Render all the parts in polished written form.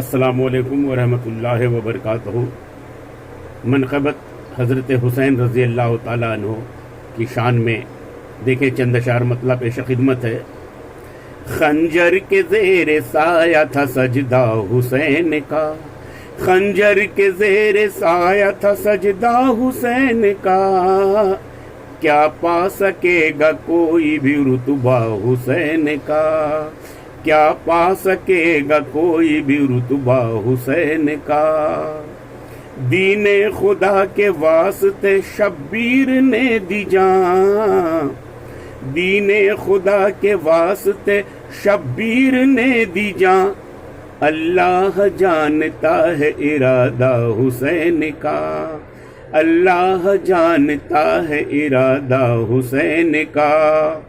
अस्सलामुअलैकुम वरहमतुल्लाहि वबरकातुहू। मनक़बत हज़रत हुसैन रज़ी अल्लाह ताला अन्हु की शान में देखें चंद अशार मतलब पेश खिदमत है। खंजर के ज़ेरे साया था सजदा हुसैन का, खंजर के ज़ेरे साया था सजदा हुसैन का, क्या पा सकेगा कोई भी रुतबा हुसैन का, क्या पा सकेगा कोई भी रुतबा हुसैन का। दीने खुदा के वास्ते शब्बीर ने दी जान, दीने खुदा के वास्ते शब्बीर ने दी जान, अल्लाह जानता है इरादा हुसैन का, अल्लाह जानता है इरादा हुसैन का।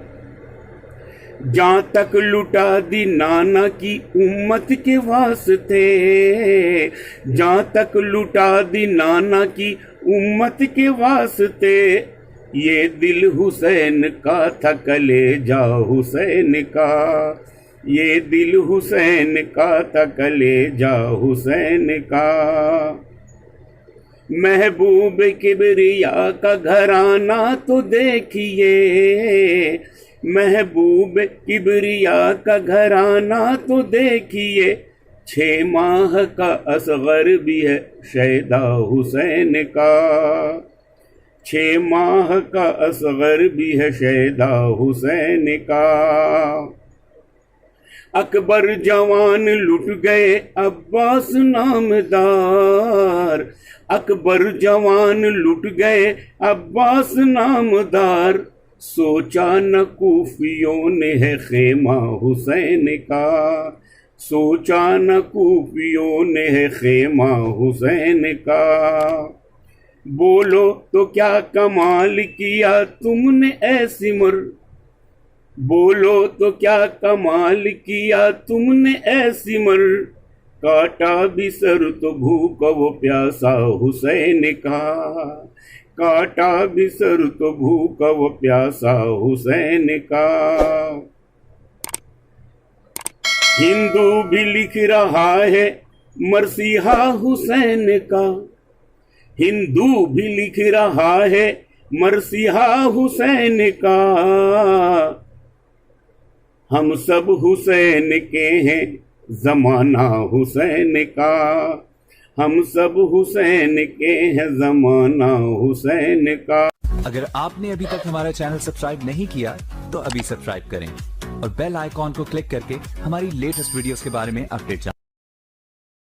जहाँ तक लुटा दी नाना की उम्मत के वास्ते, जहाँ तक लुटा दी नाना की उम्मत के वास्ते, ये दिल हुसैन का था कलेजा हुसैन का, ये दिल हुसैन का था कलेजा हुसैन का। महबूब किबरिया का घराना तो देखिए, महबूब किबरिया का घराना तो देखिए, 6 माह का असगर भी है शैदा हुसैन का, 6 माह का असगर भी है शैदा हुसैन का। अकबर जवान लुट गए अब्बास नामदार, अकबर जवान लुट गए अब्बास नामदार, सोचा न कूफियों ने है खेमा हुसैन का, सोचा न कूफियों ने है खेमा हुसैन का। बोलो तो क्या कमाल किया तुमने ऐ सिमर, बोलो तो क्या कमाल किया तुमने ऐ सिमर, काटा भी सर तो भूख वो प्यासा हुसैन का, काटा भी सर तो भूख वो प्यासा हुसैन का। हिंदू भी लिख रहा है मरसीहा हुसैन का, हिंदू भी लिख रहा है मरसीहा हुसैन का। हम सब हुसैन के हैं जमाना हुसैन का, हम सब हुसैन के हैं जमाना हुसैन का। अगर आपने अभी तक हमारा चैनल सब्सक्राइब नहीं किया तो अभी सब्सक्राइब करें और बेल आइकॉन को क्लिक करके हमारी लेटेस्ट वीडियोस के बारे में अपडेट जानें।